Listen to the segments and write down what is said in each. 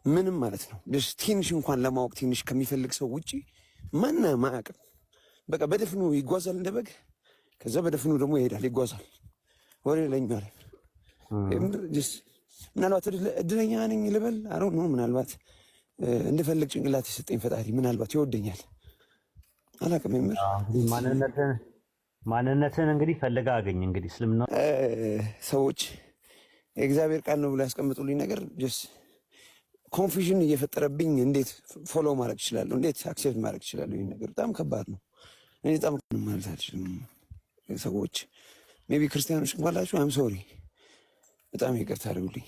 ምንም ማለት ነው ትንሽ እንኳን ለማወቅ ትንሽ ከሚፈልግ ሰው ውጪ ማንም አያውቅም። በቃ በደፍኑ ይጓዛል እንደ በግ። ከዛ በደፍኑ ደግሞ ይሄዳል ይጓዛል። ወሬ ለኛል ምናልባት እድለኛ ነኝ ልበል አሮ ነው። ምናልባት እንደፈልግ ጭንቅላት የሰጠኝ ፈጣሪ ምናልባት ይወደኛል አላውቅም። የምር ማንነትን እንግዲህ ፈልጋ አገኝ። እንግዲህ እስልምና ሰዎች የእግዚአብሔር ቃል ነው ብሎ ያስቀምጡልኝ ነገር ኮንፊዥን እየፈጠረብኝ እንዴት ፎሎ ማድረግ እችላለሁ? እንዴት አክሴፕት ማድረግ እችላለሁ? ይሄን ነገር በጣም ከባድ ነው። እኔ በጣም ማለት አልችልም። ሰዎች ሜቢ ክርስቲያኖች እንኳላችሁ አም ሶሪ በጣም ይቅርታ አድርጉልኝ።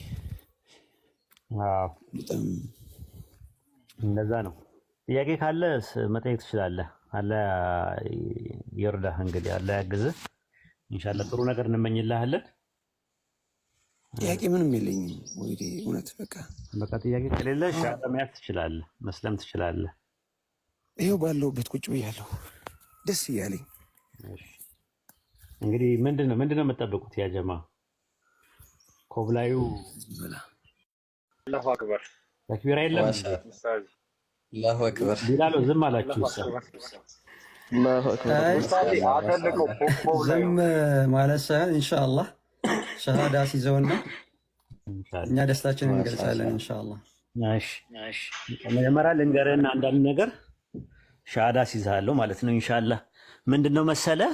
አዎ በጣም እንደዛ ነው። ጥያቄ ካለ መጠየቅ ትችላለህ። አለ ይርዳህ። እንግዲህ አለ ያግዝህ። ኢንሻአላህ ጥሩ ነገር እንመኝልሃለን። ጥያቄ ምንም የለኝም። ወይኔ እውነት በቃ ጥያቄ ከሌለ ሻዳ መያዝ ትችላለህ፣ መስለም ትችላለህ። ይሄው ባለሁበት ቁጭ ብያለሁ ደስ እያለኝ። እንግዲህ ምንድነው የምትጠብቁት? ያ ጀማ ኮብላዩ አላሁ አክበር ተክቢራ የለም። አላሁ አክበር ቢላሎ ዝም አላችሁ። አላሁ አክበር ዝም ማለት ሳይሆን ኢንሻአላህ ሸሃዳ ሲዘውና እኛ ደስታችንን እንገልጻለን ኢንሻአላህ። እሺ መጀመሪያ ልንገርህና አንዳንድ ነገር ሸሃዳ ሲዛለሁ ማለት ነው ኢንሻአላህ። ምንድነው መሰለህ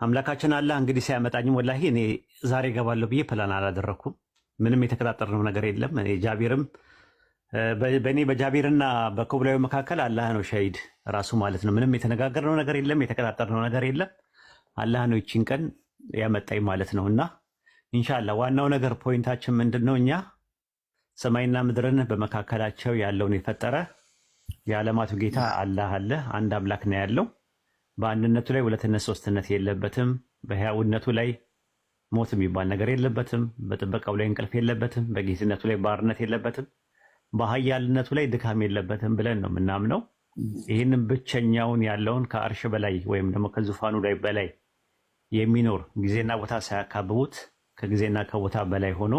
አምላካችን አላህ እንግዲህ ሲያመጣኝም ወላሂ እኔ ዛሬ እገባለሁ ብዬ ፕላን አላደረኩም። ምንም የተከታተርነው ነገር የለም። እኔ ጃቢርም በእኔ በጃቢርና በኮብላዩ መካከል አላህ ነው ሸሂድ ራሱ ማለት ነው። ምንም የተነጋገርነው ነገር የለም፣ የተከታተርነው ነገር የለም። አላህ ነው ይቺን ቀን ያመጣኝ ማለት ነው። እና ኢንሻአላህ ዋናው ነገር ፖይንታችን ምንድነው? እኛ ሰማይና ምድርን በመካከላቸው ያለውን የፈጠረ የዓለማቱ ጌታ አላህ አለ። አንድ አምላክ ነው ያለው። በአንድነቱ ላይ ሁለትነት ሶስትነት የለበትም። በሕያውነቱ ላይ ሞት የሚባል ነገር የለበትም። በጥበቃው ላይ እንቅልፍ የለበትም። በጌትነቱ ላይ ባርነት የለበትም። በኃያልነቱ ላይ ድካም የለበትም ብለን ነው የምናምነው። ይህንን ብቸኛውን ያለውን ከአርሽ በላይ ወይም ደግሞ ከዙፋኑ ላይ በላይ የሚኖር ጊዜና ቦታ ሳያካብቡት ከጊዜና ከቦታ በላይ ሆኖ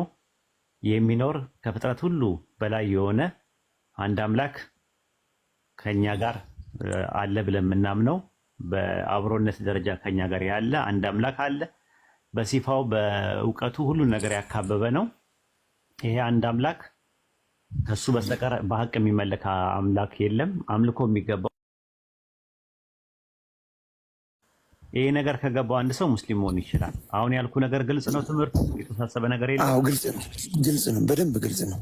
የሚኖር ከፍጥረት ሁሉ በላይ የሆነ አንድ አምላክ ከኛ ጋር አለ ብለን የምናምነው በአብሮነት ደረጃ ከኛ ጋር ያለ አንድ አምላክ አለ። በሲፋው በእውቀቱ ሁሉን ነገር ያካበበ ነው። ይሄ አንድ አምላክ ከሱ በስተቀር በሐቅ የሚመለክ አምላክ የለም። አምልኮ የሚገባው ይሄ ነገር ከገባው አንድ ሰው ሙስሊም መሆን ይችላል። አሁን ያልኩ ነገር ግልጽ ነው። ትምህርት የተሳሰበ ነገር የለም። አዎ ግልጽ ነው፣ በደንብ ግልጽ ነው።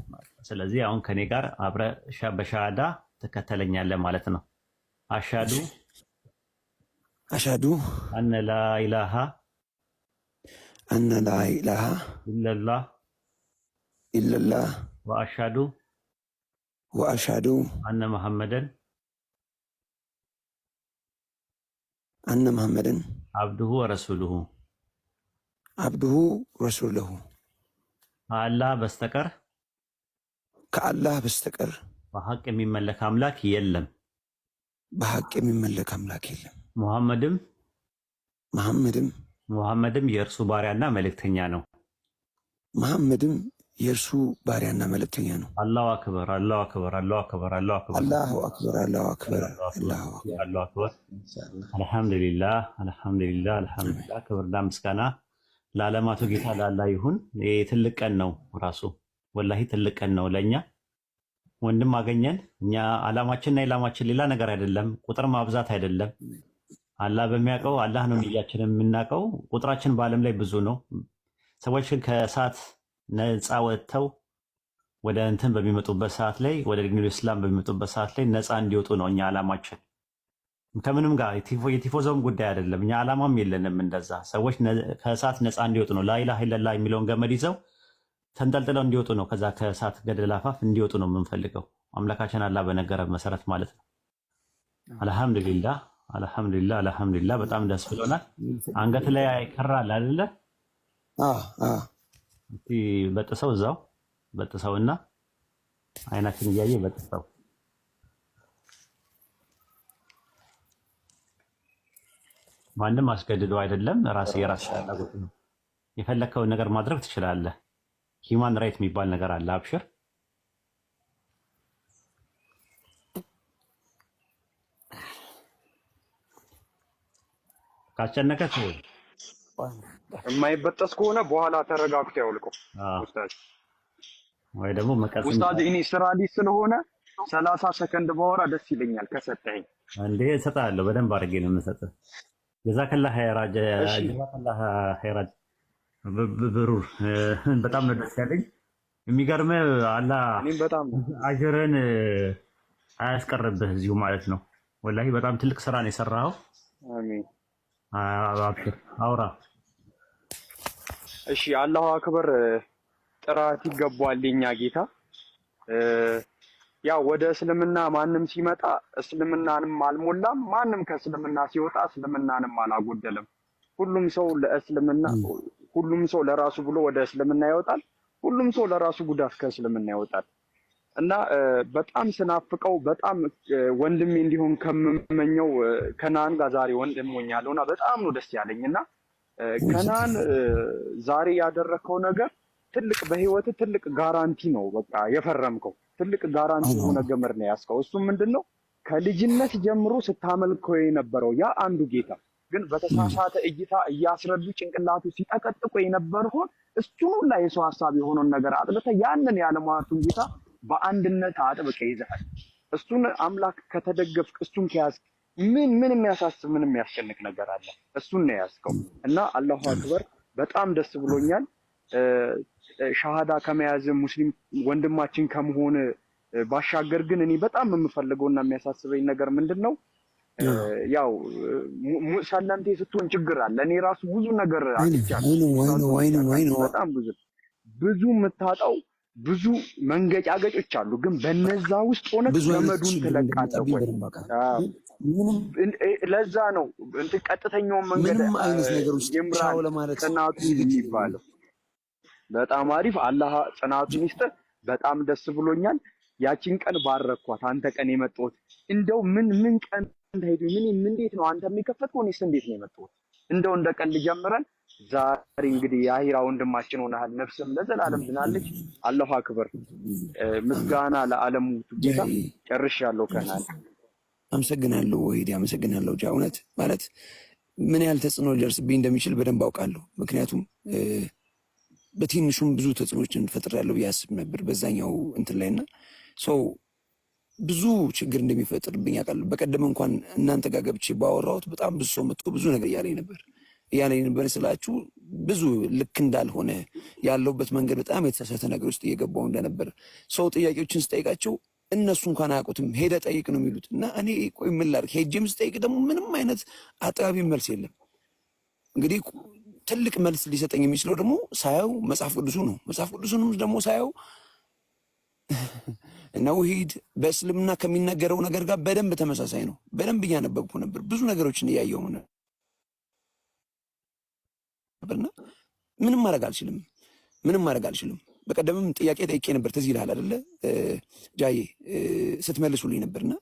ስለዚህ አሁን ከኔ ጋር አብረህ በሻሃዳ ትከተለኛለህ ማለት ነው። አሽሃዱ አነ ላ ኢላሃ ኢለላህ ወአሽሃዱ አነ መሐመደን አብዱሁ ወረሱሉሁ ከአላህ በስተቀር በሐቅ የሚመለክ አምላክ የለም። ሙሐመድም የእርሱ ባሪያና መልእክተኛ ነው። አላሁ አክበር። አልሐምዱሊላህ። ክብርና ምስጋና ለዓለማቱ ጌታ ለአላህ ይሁን። ይህ ትልቅ ቀን ነው፣ ራሱ ወላሂ ትልቅ ቀን ነው ለእኛ። ወንድም አገኘን። እኛ ዓላማችንና ኢላማችን ሌላ ነገር አይደለም፣ ቁጥር ማብዛት አይደለም። አላህ በሚያውቀው አላህ ነው ንያችንን የምናውቀው። ቁጥራችን በዓለም ላይ ብዙ ነው። ሰዎችን ከእሳት ነፃ ወጥተው ወደ እንትን በሚመጡበት ሰዓት ላይ ወደ ዲኑል ኢስላም በሚመጡበት ሰዓት ላይ ነፃ እንዲወጡ ነው እኛ ዓላማችን። ከምንም ጋር የቲፎዞም ጉዳይ አይደለም። እኛ ዓላማም የለንም እንደዛ። ሰዎች ከእሳት ነፃ እንዲወጡ ነው። ላኢላሃ ኢለላህ የሚለውን ገመድ ይዘው ተንጠልጥለው እንዲወጡ ነው። ከዛ ከእሳት ገደል አፋፍ እንዲወጡ ነው የምንፈልገው። አምላካችን አላህ በነገረ መሰረት ማለት ነው። አልሐምዱሊላህ። በጣም ደስ ብሎናል። አንገት ላይ ይከራል አይደለ? እስቲ በጥሰው እዛው በጥሰውና አይናችን እያየ በጥሰው ማንም አስገድዶ አይደለም። የራስ ፍላጎት ነው። የፈለከውን ነገር ማድረግ ትችላለህ። ሂውማን ራይት የሚባል ነገር አለ። አብሽር ካስጨነቀ የማይበጠስ ከሆነ በኋላ ተረጋግቶ ያውልቀው ኡስታዝ። ወይ ደግሞ መቀጽ ኡስታዝ እኔ ስራ ላይ ስለሆነ 30 ሰከንድ ባወራ ደስ ይለኛል ከሰጠኝ። እንዴ እሰጥሃለሁ፣ በደንብ አድርጌ ነው የምሰጥህ። ጀዛከላህ ኸይራጅ ጀዛከላህ ኸይራጅ ብሩር፣ በጣም ነው ደስ ያለኝ። የሚገርምህ አላህ እኔም በጣም አጅርን አያስቀርብህ እዚሁ ማለት ነው። ወላሂ በጣም ትልቅ ስራ ነው የሰራኸው። አሜን። አብሽር አውራ። እሺ አላሁ አክበር። ጥራት ይገባዋል የኛ ጌታ። ያው ወደ እስልምና ማንም ሲመጣ እስልምናንም አልሞላም፣ ማንም ከእስልምና ሲወጣ እስልምናንም አላጎደለም። ሁሉም ሰው ለእስልምና ሁሉም ሰው ለራሱ ብሎ ወደ እስልምና ይወጣል፣ ሁሉም ሰው ለራሱ ጉዳት ከእስልምና ይወጣል። እና በጣም ስናፍቀው በጣም ወንድሜ እንዲሆን ከምመኘው ከናን ጋር ዛሬ ወንድም ሆኛለሁና በጣም ነው ደስ ያለኝና ከናን ዛሬ ያደረከው ነገር ትልቅ በህይወት ትልቅ ጋራንቲ ነው። በቃ የፈረምከው ትልቅ ጋራንቲ የሆነ ገመድ ነው ያስከው። እሱም ምንድነው ከልጅነት ጀምሮ ስታመልከው የነበረው ያ አንዱ ጌታ ግን በተሳሳተ እይታ እያስረዱ ጭንቅላቱ ሲጠቀጥቁ የነበረው እሱን ላይ የሰው ሐሳብ የሆነውን ነገር አጥልተህ ያንን ያለማቱን ጌታ በአንድነት አጥብቀህ ይዘሃል። እሱን አምላክ ከተደገፍክ እሱን ከያዝክ ምን የሚያሳስብ ምን የሚያስጨንቅ ነገር አለ? እሱን ነው ያዝከው እና አላሁ አክበር። በጣም ደስ ብሎኛል። ሻሃዳ ከመያዝ ሙስሊም ወንድማችን ከመሆን ባሻገር ግን እኔ በጣም የምፈልገውና የሚያሳስበኝ ነገር ምንድነው ያው ሰለምቴ ስትሆን ችግር አለ። እኔ ራሱ ብዙ ነገር አጥቻለሁ። በጣም ብዙ የምታጣው ብዙ መንገጫገጮች አሉ። ግን በነዛ ውስጥ ሆነ ገመዱን ትለቃለህ ወይ? ለዛ ነው እንትን ቀጥተኛውን መንገድ ምንም አይነት ነገር ውስጥ ሻው ለማለት ጽናቱ የሚባለው። በጣም አሪፍ። አላህ ጽናቱን ይስጥ። በጣም ደስ ብሎኛል። ያቺን ቀን ባረኳት። አንተ ቀን የመጣሁት እንደው ምን ቀን እንዳይዱ ምን እንዴት ነው አንተ የሚከፈትከው? እኔስ እንዴት ነው የመጣሁት? እንደው እንደ ቀን ልጀምረን ዛሬ እንግዲህ የአሂራ ወንድማችን ሆነሃል። ነፍስም ለዘላለም ድናለች። አላሁ አክበር። ምስጋና ለዓለሙ ጌታ። ጨርሻለሁ። ከናል አመሰግናለሁ። ወይዲ አመሰግናለሁ። እውነት ማለት ምን ያህል ተጽዕኖ ሊደርስብኝ እንደሚችል በደንብ አውቃለሁ። ምክንያቱም በትንሹም ብዙ ተጽዕኖችን ፈጥሬያለሁ ብዬ አስብ ነበር በዛኛው እንትን ላይና ሰው ብዙ ችግር እንደሚፈጥርብኝ አውቃለሁ። በቀደም እንኳን እናንተ ጋር ገብቼ ባወራሁት በጣም ብዙ ሰው መጥቶ ብዙ ነገር እያለኝ ነበር ስላችሁ ብዙ ልክ እንዳልሆነ ያለውበት መንገድ በጣም የተሳሳተ ነገር ውስጥ እየገባው እንደነበር ሰው ጥያቄዎችን ስጠይቃቸው እነሱ እንኳን አያውቁትም። ሄደ ጠይቅ ነው የሚሉት እና እኔ ቆይ ምን ላድርግ? ሄጄም ስጠይቅ ደግሞ ምንም አይነት አጥጋቢ መልስ የለም። እንግዲህ ትልቅ መልስ ሊሰጠኝ የሚችለው ደግሞ ሳየው መጽሐፍ ቅዱሱ ነው። መጽሐፍ ቅዱሱንም ደግሞ ሳየው እና ውሂድ በእስልምና ከሚነገረው ነገር ጋር በደንብ ተመሳሳይ ነው። በደንብ እያነበብኩ ነበር፣ ብዙ ነገሮችን እያየሁ ነበርና ምንም ማድረግ አልችልም። በቀደምም ጥያቄ ጠይቄ ነበር፣ ትዝ ይልሃል አይደለ ጃዬ? ስትመልሱልኝ ነበርና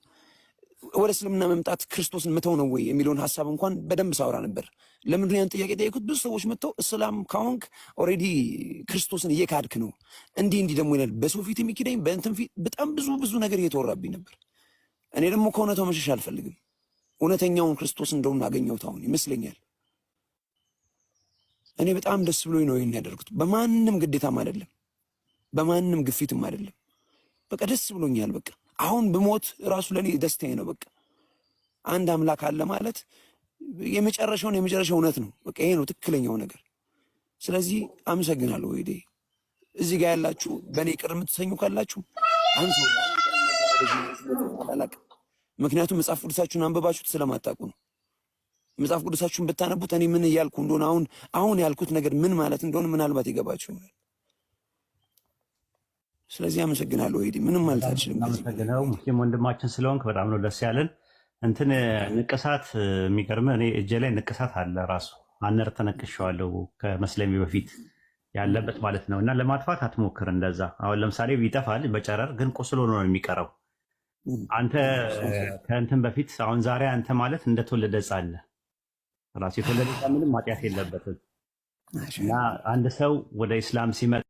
ወደ እስልምና መምጣት ክርስቶስን መተው ነው ወይ የሚለውን ሀሳብ እንኳን በደንብ ሳወራ ነበር። ለምንድን ነው ያን ጥያቄ ጠየቁት? ብዙ ሰዎች መጥተው እስላም ካሁንክ ኦልሬዲ ክርስቶስን እየካድክ ነው፣ እንዲህ ደግሞ ይላል። በሰው ፊት የሚኪደኝ በእንትን ፊት በጣም ብዙ ነገር እየተወራብኝ ነበር። እኔ ደግሞ ከእውነታው መሸሽ አልፈልግም። እውነተኛውን ክርስቶስ እንደውም አገኘሁት አሁን ይመስለኛል። እኔ በጣም ደስ ብሎኝ ነው ይሄን ያደርኩት። በማንም ግዴታም አይደለም፣ በማንም ግፊትም አይደለም። በቃ ደስ ብሎኛል። በቃ አሁን ብሞት ራሱ ለኔ ደስታዬ ነው። በቃ አንድ አምላክ አለ ማለት የመጨረሻው እውነት ነው። በቃ ይሄ ነው ትክክለኛው ነገር። ስለዚህ አመሰግናለሁ። ወይዴ እዚህ ጋር ያላችሁ በእኔ ቅር የምትሰኙ ካላችሁ አንተ ምክንያቱም መጽሐፍ ቅዱሳችሁን አንብባችሁት ስለማታውቁ ነው። መጽሐፍ ቅዱሳችሁን ብታነቡት እኔ ምን እያልኩ እንደሆነ አሁን ያልኩት ነገር ምን ማለት እንደሆነ ምናልባት ይገባችሁ ይሆናል። ስለዚህ አመሰግናለሁ። ወይዲ ምንም ማለት አልችልም። አመሰግናለሁ። ሙስሊም ወንድማችን ስለሆንክ በጣም ነው ደስ ያለን። እንትን ንቅሳት የሚገርምህ እኔ እጄ ላይ ንቅሳት አለ ራሱ አነር ተነቅሼዋለሁ ከመስለሚ በፊት ያለበት ማለት ነው። እና ለማጥፋት አትሞክር እንደዛ። አሁን ለምሳሌ ይጠፋል በጨረር ግን ቁስል ሆኖ ነው የሚቀረው። አንተ ከእንትን በፊት አሁን ዛሬ አንተ ማለት እንደተወለደ ሕፃን ነህ። ራሱ የተወለደ ምንም ኃጢአት የለበትም። እና አንድ ሰው ወደ ኢስላም ሲመጣ